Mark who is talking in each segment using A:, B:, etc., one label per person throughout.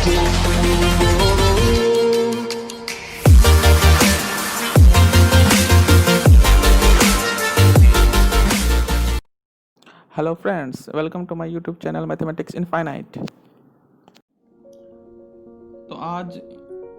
A: Hello friends, welcome to my YouTube channel Mathematics Infinite। तो आज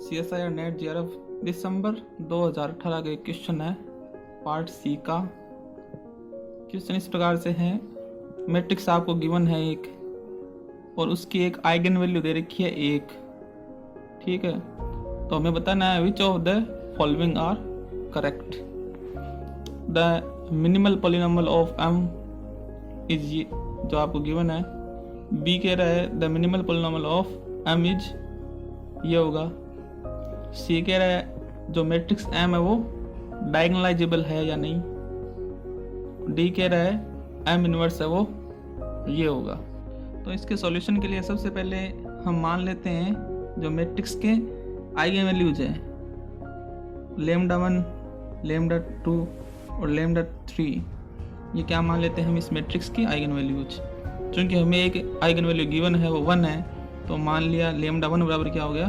A: CSIR net JRF दिसंबर 2018 का question है part सी का। क्वेश्चन इस प्रकार से है, मैट्रिक्स आपको गिवन है एक और उसकी एक आइगन वैल्यू दे रखी है एक, ठीक है। तो हमें बताना है which of the following are correct. The minimal polynomial of m is ये जो आपको गिवन है। बी कह रहा है the minimal polynomial of m is ये होगा। सी कह रहा है जो मैट्रिक्स m है वो डायगोनलाइजेबल है या नहीं। डी कह रहा है m इनवर्स है वो ये होगा। तो इसके सॉल्यूशन के लिए सबसे पहले हम मान लेते हैं जो मैट्रिक्स के आइगन वैल्यूज है λ1, λ2 और λ3, ये क्या मान लेते हैं हम इस मैट्रिक्स की आइगन वैल्यूज। चूँकि हमें एक आइगन वैल्यू गिवन है वो 1 है, तो मान लिया λ1 बराबर क्या हो गया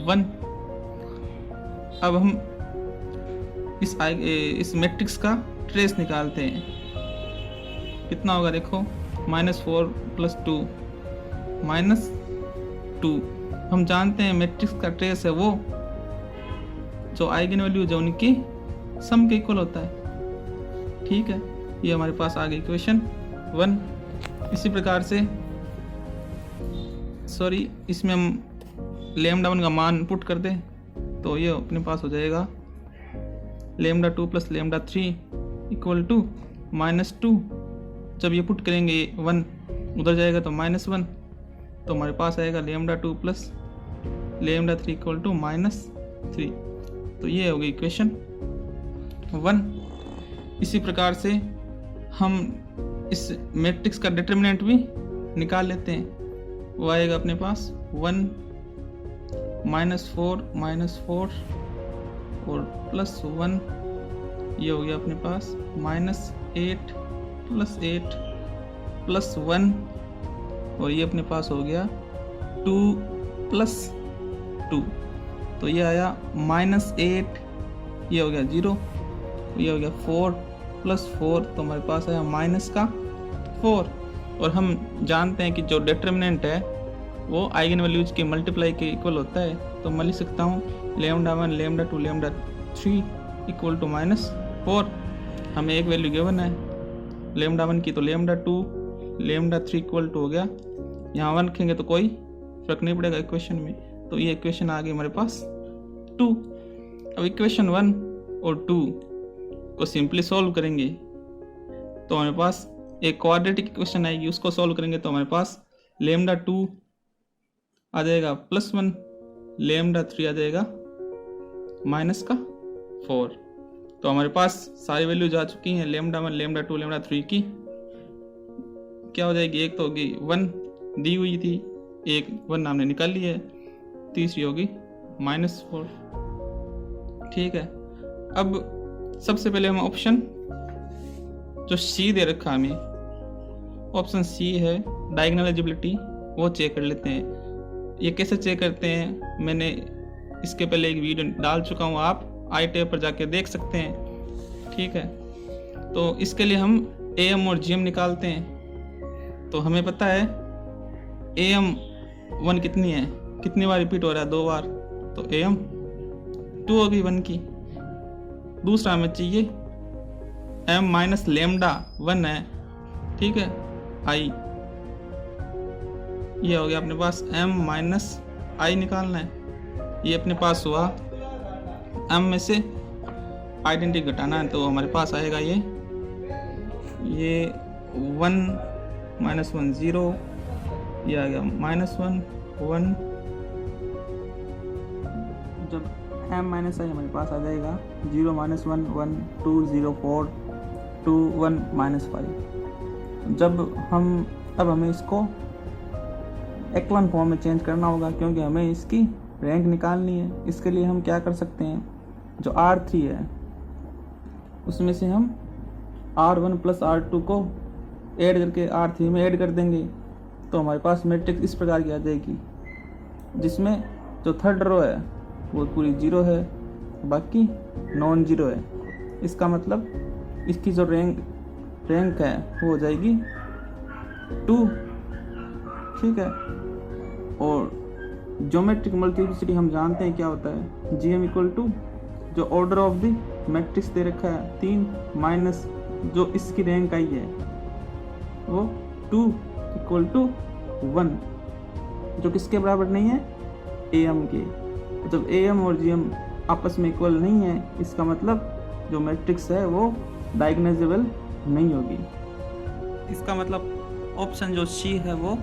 A: 1। अब हम इस मैट्रिक्स का ट्रेस निकालते हैं। कितना होगा देखो, -4 + 2 -2। हम जानते हैं मैट्रिक्स का ट्रेस है वो जो आइगन वैल्यूज है उनकी सम के इक्वल होता है, ठीक है। ये हमारे पास आ गई इक्वेशन 1। इसी प्रकार से इसमें हम λ1 का मान पुट कर दें तो ये अपने पास हो जाएगा λ2 + λ3 = -2। जब ये पुट करेंगे 1 उधर जाएगा तो -1, तो हमारे पास आएगा λ2 + λ3 = -3। तो ये हो गई इक्वेशन 1। इसी प्रकार से हम इस मैट्रिक्स का डिटर्मिनेंट भी निकाल लेते हैं। वो आएगा अपने पास 1 -4 -4 और +1, ये हो गया अपने पास -8 + 8 +1 और ये अपने पास हो गया 2 + 2। तो ये आया -8, ये हो गया 0, ये हो गया 4 + 4, तो हमारे पास आया -4। और हम जानते हैं कि जो डिटर्मिनेंट है वो आइगन वैल्यूज के मल्टीप्लाई के इक्वल होता है। तो मैं लिख सकता हूँ λ1 λ2 λ3 = -4। हमें एक वैल्यू गिवन है λ1 की, तो λ2 λ3 इक्वल टू हो गया, यहाँ 1 रखेंगे तो कोई फर्क नहीं पड़ेगा इक्वेशन में। तो ये इक्वेशन आ गई हमारे पास 2। अब इक्वेशन 1 और 2 को सिंपली सॉल्व करेंगे तो हमारे पास एक क्वाड्रेटिक इक्वेशन आएगी, उसको सॉल्व करेंगे तो हमारे पास λ2 आ जाएगा +1, λ3 आ जाएगा -4। तो हमारे पास सारी वैल्यूज आ चुकी हैं λ1 λ2 λ3 की। क्या हो जाएगी, एक तो होगी 1 दी हुई थी, एक 1 हमने निकाल ली है, तीसरी होगी -4, ठीक है। अब सबसे पहले हम ऑप्शन जो सी दे रखा हमें, ऑप्शन सी है डायगोनलाइजेबिलिटी, वो चेक कर लेते हैं। ये कैसे चेक करते हैं, मैंने इसके पहले एक वीडियो डाल चुका हूँ, आप iTab पर जाके देख सकते हैं, ठीक है। तो इसके लिए हम AM और GM निकालते हैं। तो हमें पता है AM1 कितनी है, कितनी बार रिपीट हो रहा है, 2 बार, तो AM2 होगी 1 की। दूसरा हमें चाहिए m - λ1 है, ठीक है, I, ये हो गया अपने पास m - I निकालना है। ये अपने पास हुआ, m में से आइडेंटिटी घटाना है, तो हमारे पास आएगा ये 1 -1 0, ये आ गया -1 1। जब m - I हमारे पास आ जाएगा 0 -1 1 2 0 4 2 1 -5। जब अब हमें इसको एक्लन फॉर्म में चेंज करना होगा, क्योंकि हमें इसकी रैंक निकालनी है। इसके लिए हम क्या कर सकते हैं, जो R3 है उसमें से हम R1 + R2 को ऐड करके R3 में ऐड कर देंगे, तो हमारे पास मैट्रिक्स इस प्रकार की आ जाएगी जिसमें जो थर्ड रो है वो पूरी 0 है, बाकी नॉन जीरो है। इसका मतलब इसकी जो रैंक है वो हो जाएगी 2, ठीक है। और ज्योमेट्रिक मल्टीप्लिसिटी हम जानते हैं क्या होता है, GM इक्वल टू जो ऑर्डर ऑफ द मैट्रिक्स दे रखा है 3 माइनस जो इसकी रैंक आई है वो 2 इक्वल टू 1, जो किसके बराबर नहीं है, AM के। जब AM और GM आपस में इक्वल नहीं है, इसका मतलब जो मैट्रिक्स है वो डायगोनालाइजेबल नहीं होगी। इसका मतलब ऑप्शन जो C है वो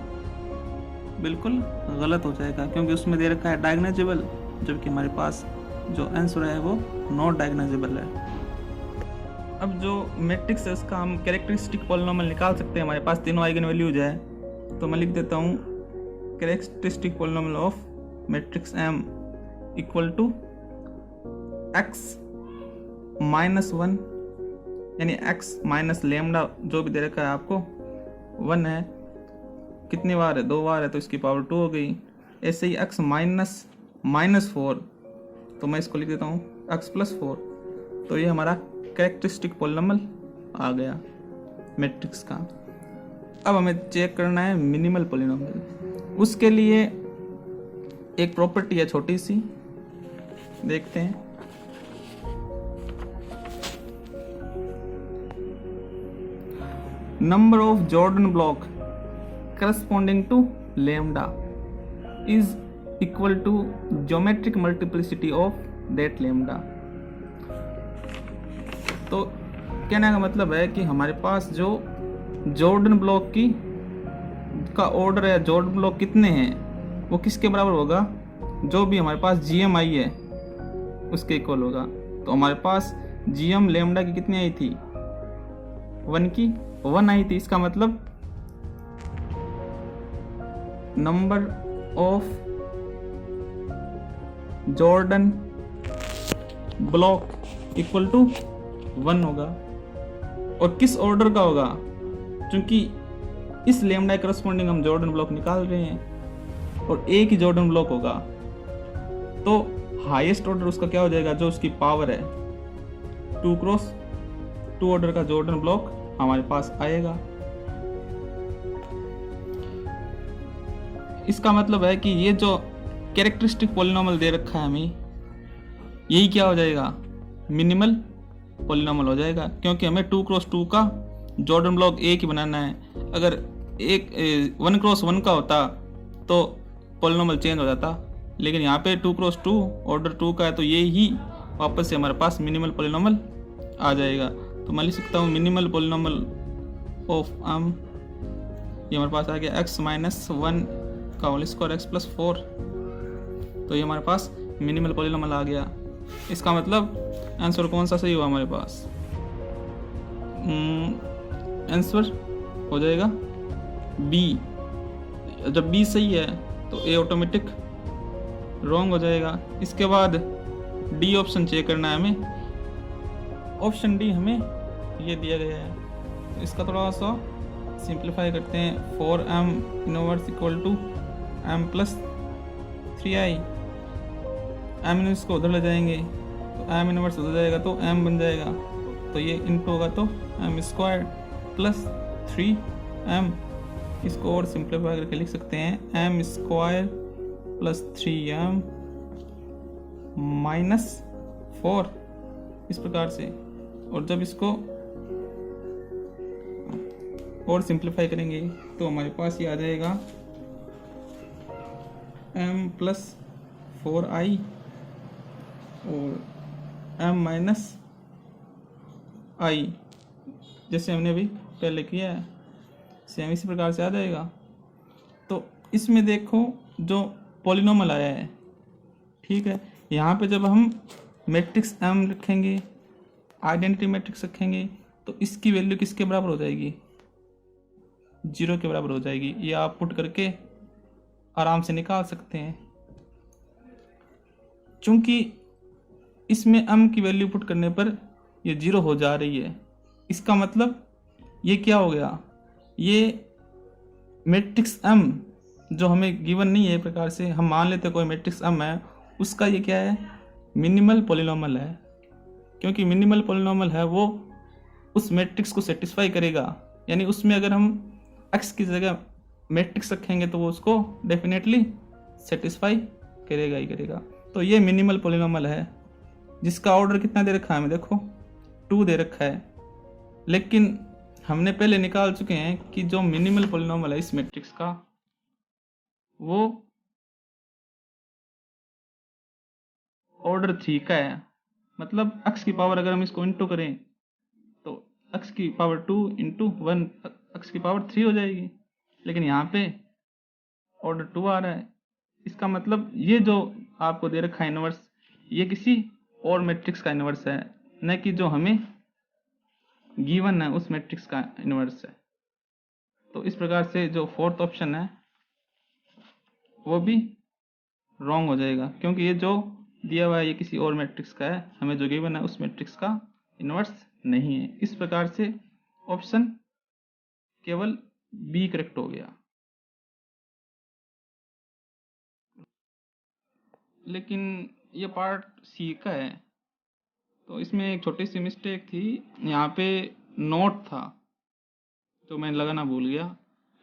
A: बिल्कुल गलत हो जाएगा, क्योंकि उसमें दे रखा है डायगोनालाइजेबल, जबकि हमारे पास जो आंसर है वो नॉट डायगोनालाइजेबल है। अब जो मैट्रिक्स है उसका हम कैरेक्टरिस्टिक पॉलिनोमियल निकाल सकते हैं। हमारे पास तीनों आइगन वैल्यूज है, तो मैं लिख देता हूँ characteristic polynomial of matrix M equal to x minus 1, यानी x माइनस लेमडा जो भी दे रखा है आपको 1 है, कितनी बार है, 2 बार है, तो इसकी पावर 2 हो गई। ऐसे ही x माइनस 4, तो मैं इसको लिख देता हूँ x प्लस 4। तो ये हमारा कैरेक्टरिस्टिक पॉलिनोमियल आ गया मैट्रिक्स का। अब हमें चेक करना है मिनिमल पॉलिनोमियल। उसके लिए एक प्रॉपर्टी है छोटी सी, देखते हैं। Number of Jordan block corresponding to lambda is equal to geometric multiplicity of that lambda. तो कहने का मतलब है कि हमारे पास जो जॉर्डन ब्लॉक की का ऑर्डर है, जॉर्डन ब्लॉक कितने हैं वो किसके बराबर होगा, जो भी हमारे पास GM आई है उसके इक्वल होगा। तो हमारे पास GM लैम्डा की कितनी आई थी, 1 आई थी। इसका मतलब number of Jordan block equal to 1 होगा। और किस ऑर्डर का होगा, क्योंकि इस लैम्डा के करस्पॉन्डिंग हम जॉर्डन ब्लॉक निकाल रहे हैं और एक ही जॉर्डन ब्लॉक होगा, तो हाईएस्ट ऑर्डर उसका क्या हो जाएगा, जो उसकी पावर है 2 क्रॉस 2 ऑर्डर का जॉर्डन ब्लॉक हमारे पास आएगा। इसका मतलब है कि ये जो कैरेक्टरिस्टिक पॉलिनोमियल दे रखा है हमें, यही क्या हो जाएगा, मिनिमल पॉलिनोमियल हो जाएगा, क्योंकि हमें 2 क्रॉस 2 का जॉर्डन ब्लॉक एक ही बनाना है। अगर 1 क्रॉस 1 का होता तो पॉलिनोमियल चेंज हो जाता, लेकिन यहाँ पे 2 क्रॉस 2 ऑर्डर 2 का है, तो ये ही वापस से हमारे पास मिनिमल पॉलिनोमियल आ जाएगा। तो मैं लिख सकता हूँ मिनिमल पॉलिनोमियल ऑफ M, ये हमारे पास आ गया x माइनस 1 का होल स्क्वायर x प्लस 4। तो ये हमारे पास मिनिमल पॉलिनोमियल आ गया। इसका मतलब आंसर कौन सा सही हुआ हमारे पास, आंसर हो जाएगा B। जब B सही है तो A ऑटोमेटिक रॉन्ग हो जाएगा। इसके बाद D ऑप्शन चेक करना है हमें। ऑप्शन D हमें ये दिया गया है, तो इसका थोड़ा सा सिंप्लीफाई करते हैं। 4m inverse equal to m plus 3i। m inverse को उधर ले जाएंगे तो m इनवर्स उधर जाएगा तो m बन जाएगा, तो ये इंटू होगा तो m स्क्वायर प्लस 3m। इसको और सिंप्लीफाई करके लिख सकते हैं m square plus 3m minus 4, इस प्रकार से। और जब इसको और सिंप्लीफाई करेंगे तो हमारे पास ये आ जाएगा m प्लस 4i और m माइनस i, जैसे हमने अभी पहले किया है सेम इसी प्रकार से आ जाएगा। तो इसमें देखो जो पॉलिनोमियल आया है, ठीक है, यहाँ पे जब हम मैट्रिक्स M रखेंगे, आइडेंटिटी मैट्रिक्स रखेंगे, तो इसकी वैल्यू किसके बराबर हो जाएगी, 0 के बराबर हो जाएगी। ये आप पुट करके आराम से निकाल सकते हैं। चूंकि इसमें M की वैल्यू पुट करने पर ये 0 हो जा रही है, इसका मतलब ये क्या हो गया, ये मैट्रिक्स M जो हमें गिवन नहीं है प्रकार से, हम मान लेते कोई मैट्रिक्स m है, उसका ये क्या है, मिनिमल पॉलिनॉमियल है। क्योंकि मिनिमल पॉलिनॉमियल है वो उस मैट्रिक्स को सेटिस्फाई करेगा, यानी उसमें अगर हम x की जगह मैट्रिक्स रखेंगे तो वो उसको डेफिनेटली सेटिस्फाई करेगा ही करेगा। तो ये मिनिमल पॉलिनॉमियल है जिसका ऑर्डर कितना दे रखा है हमें, देखो 2 दे रखा है। लेकिन हमने पहले निकाल चुके हैं कि जो मिनिमल पॉलिनॉमियल है इस मैट्रिक्स का वो ऑर्डर 3 का है। मतलब x की पावर अगर हम इसको इंटू करें तो x की पावर 2 इंटू 1 x की पावर 3 हो जाएगी। लेकिन यहाँ पे ऑर्डर 2 आ रहा है, इसका मतलब ये जो आपको दे रखा है इनवर्स, ये किसी और मैट्रिक्स का इनवर्स है, न कि जो हमें गिवन है उस मैट्रिक्स का इनवर्स है। तो इस प्रकार से जो फोर्थ ऑप्शन है वो भी रॉन्ग हो जाएगा, क्योंकि ये जो दिया हुआ है ये किसी और मैट्रिक्स का है, हमें जो गिवन है उस मैट्रिक्स का इनवर्स नहीं है। इस प्रकार से ऑप्शन केवल बी करेक्ट हो गया। लेकिन ये पार्ट सी का है, तो इसमें एक छोटी सी मिस्टेक थी, यहाँ पे नोट था तो मैं लगाना भूल गया।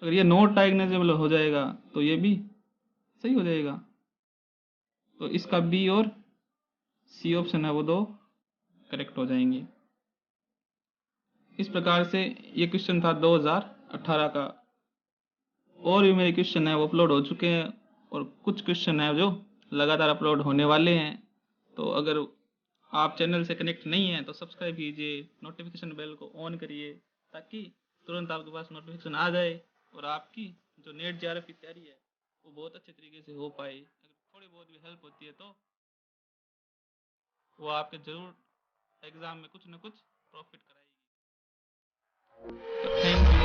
A: अगर ये नोट डायगोनालाइजेबल हो जाएगा तो ये भी सही हो जाएगा। तो इसका बी और सी ऑप्शन है वो दो करेक्ट हो जाएंगे। इस प्रकार से ये क्वेश्चन था 2018 का। और भी मेरे क्वेश्चन है वो अपलोड हो चुके हैं, और कुछ क्वेश्चन है जो लगातार अपलोड होने वाले हैं। तो अगर आप चैनल से कनेक्ट नहीं हैं तो सब्सक्राइब कीजिए, नोटिफिकेशन बेल को ऑन करिए ताकि तुरंत आपके पास नोटिफिकेशन आ जाए और आपकी जो नेट जेआरएफ की तैयारी है वो बहुत अच्छे तरीके से हो पाए। अगर थोड़ी बहुत भी हेल्प होती है तो वो आपके ज़रूर एग्ज़ाम में कुछ ना कुछ प्रॉफिट कराएगी। तो थैंक यू।